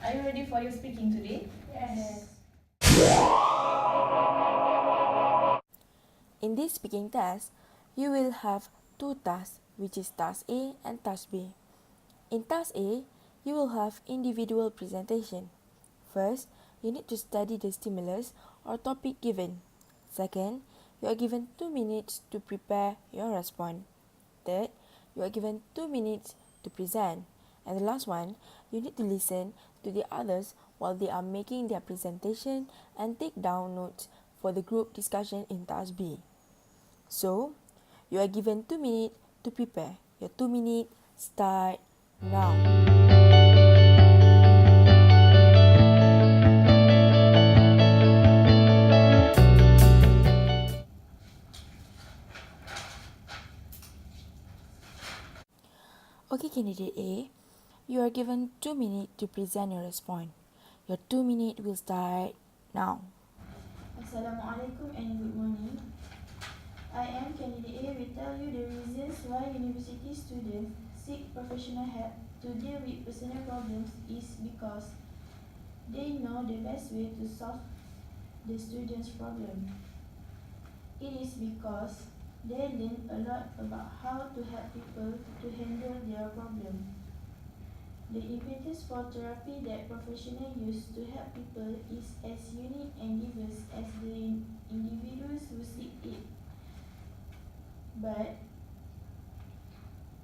Are you ready for your speaking today? Yes. In this speaking test, you will have two tasks, which is task A and task B. In task A, you will have individual presentation. First, you need to study the stimulus or topic given. Second, you are given 2 minutes to prepare your response. Third, you are given 2 minutes to present. And the last one, you need to listen to the others while they are making their presentation and take down notes for the group discussion in task B. So, you are given 2 minutes to prepare. Your 2 minutes start now. Okay, candidate A, you are given 2 minutes to present your response. Your 2 minutes will start now. Assalamualaikum and good morning. I am candidate A will tell you the reasons why university students seek professional help to deal with personal problems is because they know the best way to solve the student's problem. It is because they learn a lot about how to help people to handle their problem. The impetus for therapy that professionals use to help people is as unique and diverse as the individuals who seek it. But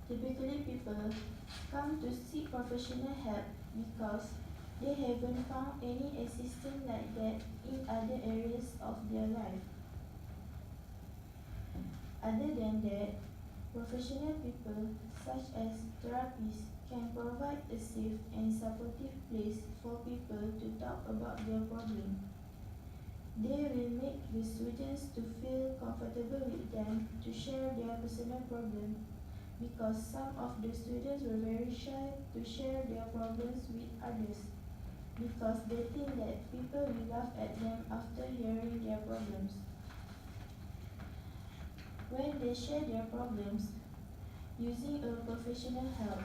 typically people come to seek professional help because they haven't found any assistance like that in other areas of their life. Other than that, professional people such as therapists can provide a safe and supportive place for people to talk about their problem. They will make the students to feel comfortable with them to share their personal problem because some of the students were very shy to share their problems with others because they think that people will laugh at them after hearing their problems. When they share their problems using a professional help,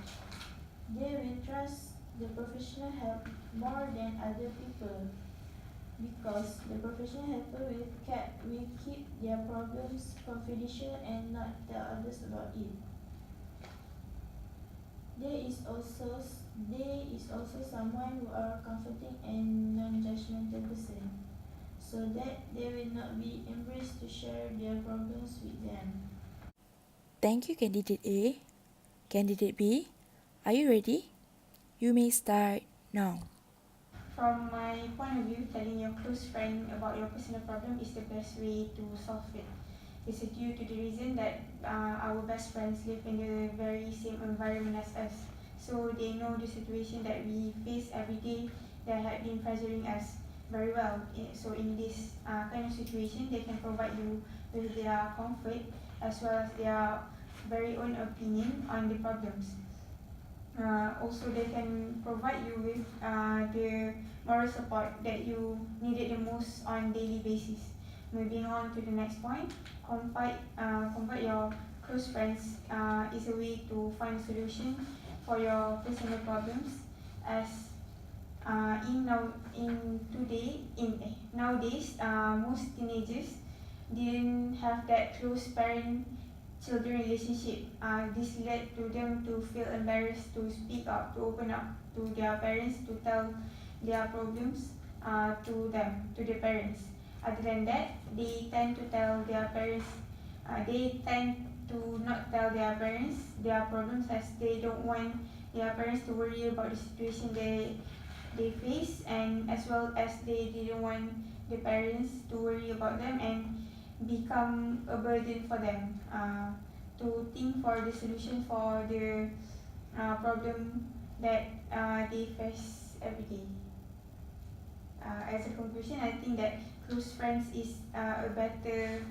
they will trust the professional help more than other people because the professional helper will keep their problems confidential and not tell others about it. There is also someone who are comforting and non-judgmental person, so that they will not be embarrassed to share their problems with them. Thank you, candidate A. Candidate B, are you ready? You may start now. From my point of view, telling your close friend about your personal problem is the best way to solve it. This is due to the reason that our best friends live in the very same environment as us. So they know the situation that we face every day that have been pressuring us very well. So in this kind of situation, they can provide you with their comfort as well as their very own opinion on the problems. Also, they can provide you with the moral support that you needed the most on daily basis. Moving on to the next point, confide your close friends is a way to find a solution for your personal problems. As nowadays, most teenagers didn't have that close parent-children relationship. This led to them to feel embarrassed to speak up, to open up to their parents, to tell their problems to their parents. Other than that, they tend to tell their parents. They tend to not tell their parents their problems as they don't want their parents to worry about the situation they face, and as well as they didn't want the parents to worry about them and become a burden for them to think for the solution for the problem that they face every day. As a conclusion, I think that close friends is a better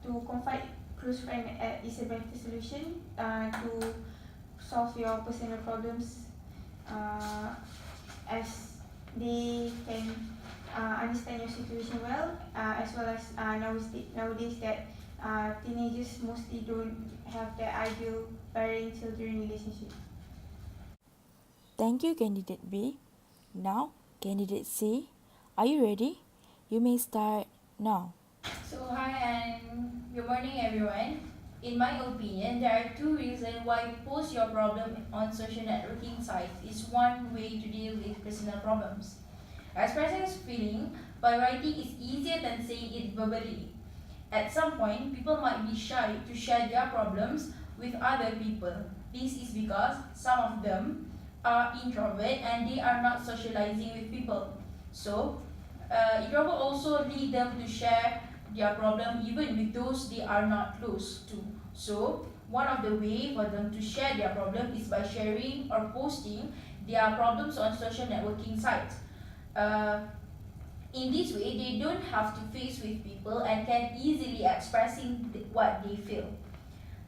to confide close friend is a better solution to solve your personal problems as they can understand your situation well, as well as nowadays that teenagers mostly don't have the ideal parent-children relationship. Thank you, candidate B. Now, candidate C, are you ready? You may start now. So hi and good morning everyone. In my opinion, there are two reasons why post your problem on social networking sites is one way to deal with personal problems. Expressing feeling by writing is easier than saying it verbally. At some point, people might be shy to share their problems with other people. This is because some of them are introvert and they are not socializing with people. So, it will also lead them to share their problem even with those they are not close to. So, one of the way for them to share their problem is by sharing or posting their problems on social networking sites. Uh, in this way, they don't have to face with people and can easily expressing what they feel.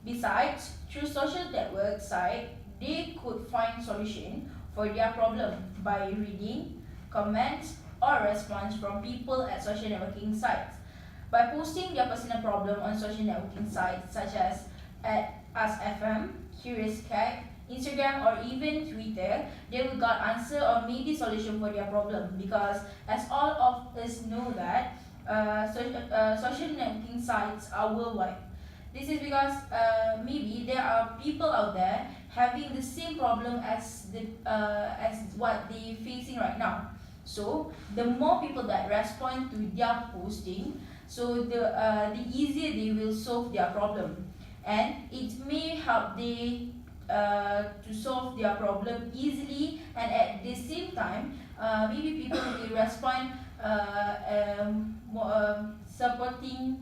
Besides, through social network site, they could find solution for their problem by reading, comments, or response from people at social networking sites. By posting their personal problem on social networking sites such as at AskFM, Curious Cat, Instagram, or even Twitter, they will got answer or maybe solution for their problem, because as all of us know that social networking sites are worldwide. This is because maybe there are people out there having the same problem as what they facing right now. So the more people that respond to their posting, so the easier they will solve their problem, and it may help they to solve their problem easily, and at the same time maybe people will respond supporting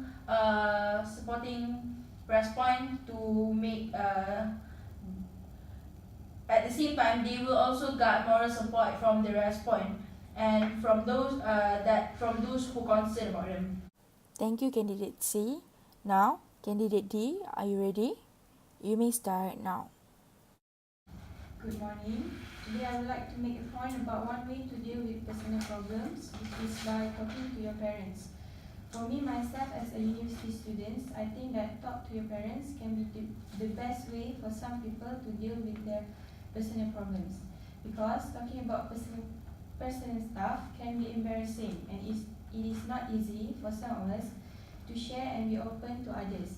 respond to make at the same time they will also get moral support from the respond and from those who concern about them. Thank you, candidate C. Now, candidate D, are you ready? You may start now. Good morning. Today I would like to make a point about one way to deal with personal problems, which is by talking to your parents. For me, myself, as a university student, I think that talk to your parents can be the best way for some people to deal with their personal problems. Because talking about personal stuff can be embarrassing, and it is not easy for some of us to share and be open to others.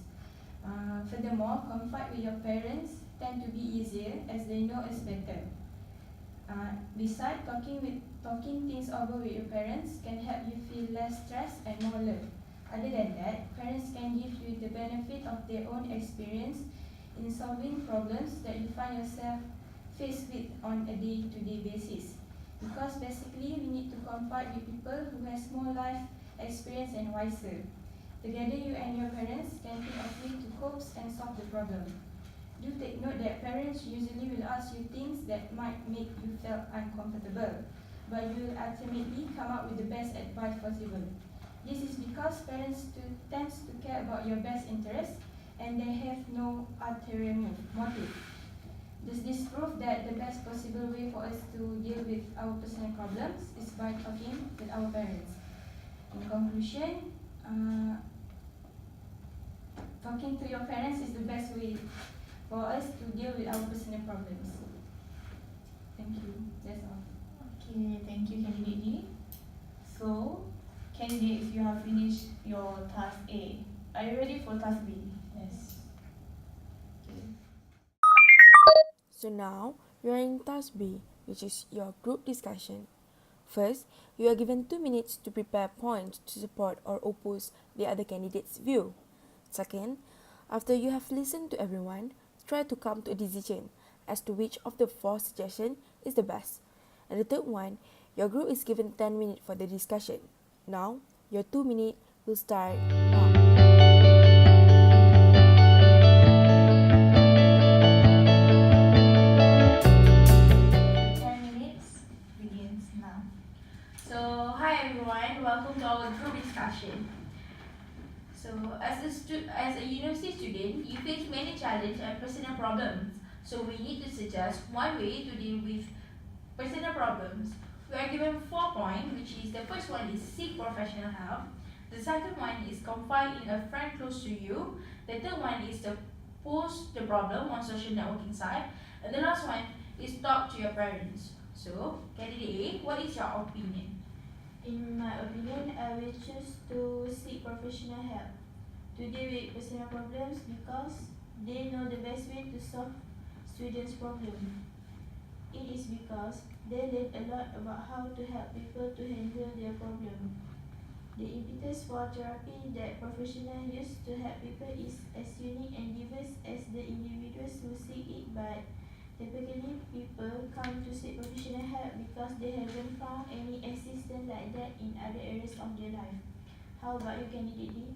Furthermore, confide with your parents tend to be easier as they know us better. Besides, talking things over with your parents can help you feel less stressed and more loved. Other than that, parents can give you the benefit of their own experience in solving problems that you find yourself faced with on a day-to-day basis. Because basically, we need to confide with people who has more life experience and wiser. Together, you and your parents can think of ways to cope and solve the problem. Do take note that parents usually will ask you things that might make you feel uncomfortable, but you will ultimately come up with the best advice possible. This is because parents tends to care about your best interest, and they have no ulterior motive. Does this prove that the best possible way for us to deal with our personal problems is by talking with our parents? In conclusion, talking to your parents is the best way for us to deal with our personal problems. Thank you. That's all. Okay, thank you, candidate D. So, candidates, you have finished your task A. Are you ready for task B? Yes. Okay. So now, you are in task B, which is your group discussion. First, you are given 2 minutes to prepare points to support or oppose the other candidate's view. Second, after you have listened to everyone, try to come to a decision as to which of the 4 suggestions is the best. And the third one, your group is given 10 minutes for the discussion. Now, your 2 minutes will start now. 10 minutes begins now. So, hi everyone, welcome to our group discussion. So, as a university student, you face many challenges and personal problems. So, we need to suggest one way to deal with personal problems. We are given 4 points, which is the first one is seek professional help. The second one is confide in a friend close to you. The third one is to post the problem on social networking site. And the last one is talk to your parents. So, candidate A, what is your opinion? In my opinion, I will choose to seek professional help to deal with personal problems because they know the best way to solve students' problem. It is because they learn a lot about how to help people to handle their problem. The impetus for therapy that professionals use to help people is as unique and diverse as the individuals who seek it, but typically people come to seek professional help because they haven't found any assistance like that in other areas of their life. How about you, candidate D?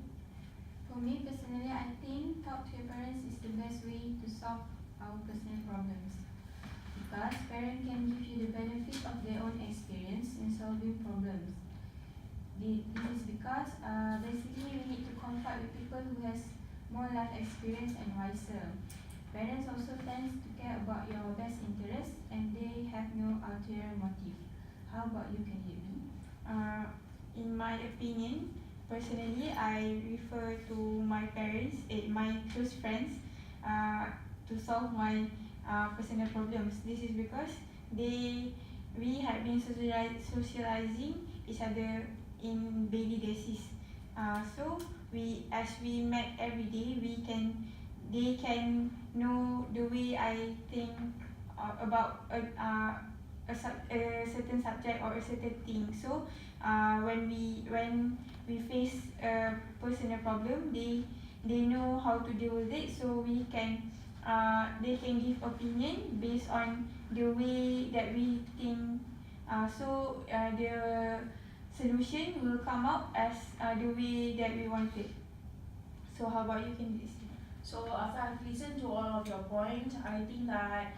For me personally, I think talk to your parents is the best way to solve our personal problems. Because parents can give you the benefit of their own experience in solving problems. This is because basically we need to confide with people who has more life experience and wiser. Parents also tend to care about your best interests and they have no ulterior motive. How about you, candidate B? In my opinion, personally, I refer to my parents and my close friends to solve my personal problems. This is because we have been socializing each other in daily basis. So as we met every day, they can know the way I think about a certain subject or a certain thing. So when we face a personal problem, they know how to deal with it. So they can give opinion based on the way that we think. So the solution will come out as the way that we want it. So how about you, candidate C? So after I've listened to all of your points, I think that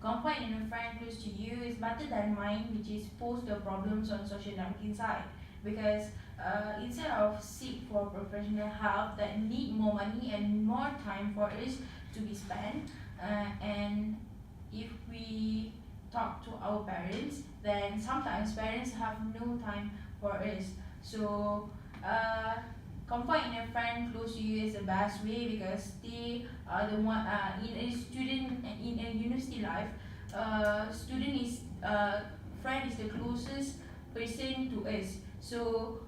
confide in a friend close to you is better than mine, which is post the problems on social networking site. Because instead of seek for professional help that need more money and more time for us to be spent, and if we talk to our parents, then sometimes parents have no time for us. So confide in a friend close to you is the best way because they are the one in a student in a university life. Student is friend is the closest person to us. So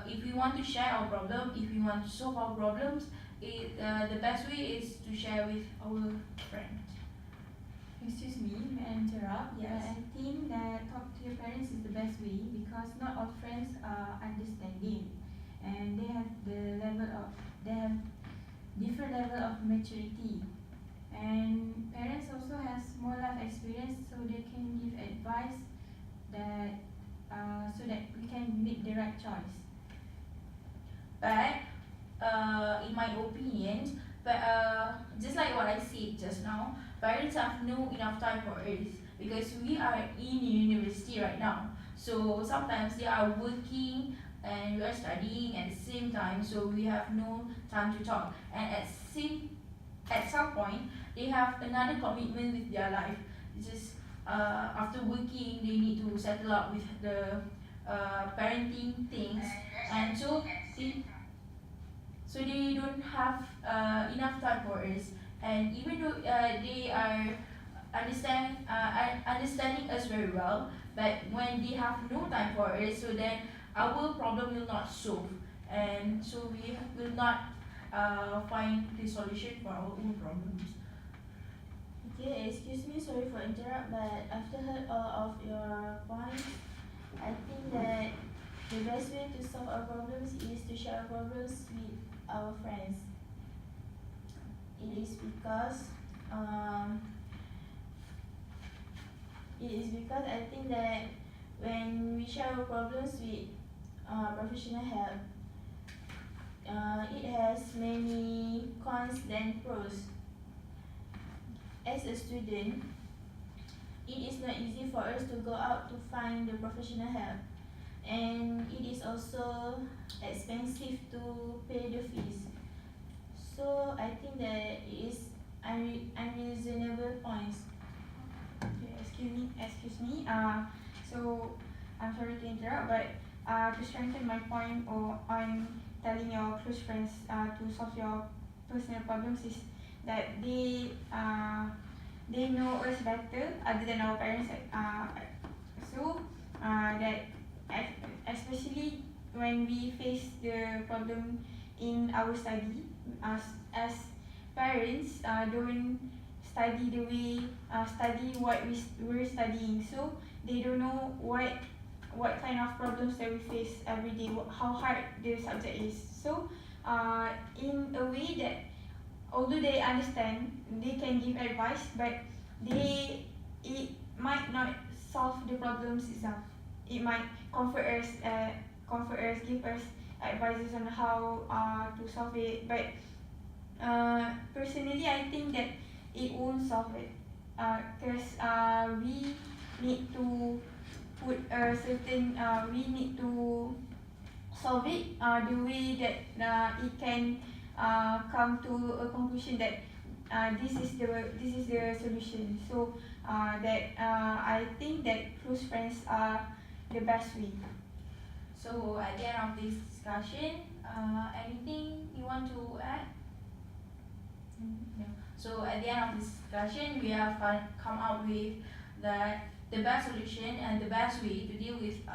if we want to share our problem, if we want to solve our problems, the best way is to share with our friend. Excuse me, may I interrupt? Yes. I think that talk to your parents is the best way because not all friends are understanding and they have different level of maturity. And parents also has more life experience so they can give advice that so that we can make the right choice. But in my opinion, just like what I said just now, parents have no enough time for us because we are in university right now. So sometimes they are working and we are studying at the same time, so we have no time to talk. And at some point, they have another commitment with their life. It's just after working, they need to settle up with the parenting things, and so they don't have enough time for us. And even though they are understanding us very well, but when they have no time for us, so then our problem will not solve, and so we will not find the solution for our own problems. Okay, excuse me, sorry for interrupt, but after heard all of your points, I think that the best way to solve our problems is to share our problems with our friends. It is because I think that when we share our problems with professional help, it has many cons than pros. As a student, it is not easy for us to go out to find the professional help, and it is also expensive to pay the fees. So I think that it is unreasonable points. Okay, excuse me. So I'm sorry to interrupt, but to strengthen my point on telling your close friends to solve your personal problems is that they know us better other than our parents. That especially when we face the problem in our study, as parents don't study the way study what we're studying, so they don't know what kind of problems that we face every day, how hard the subject is. So in a way that although they understand, they can give advice, but it might not solve the problems itself. It might comfort us, give us advices on how to solve it. But personally, I think that it won't solve it, because we need to put a certain we need to solve it the way that it can come to a conclusion that this is the solution. So I think that close friends are the best way. So at the end of this discussion, anything you want to add? No. So at the end of this discussion, we have come up with that the best solution and the best way to deal with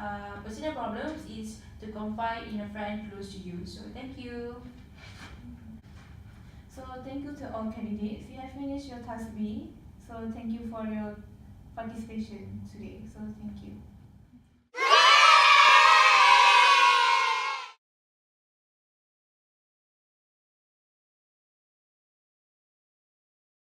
personal problems is to confide in a friend close to you. So thank you. So thank you to all candidates. You have finished your task B. So thank you for your participation today. So thank you.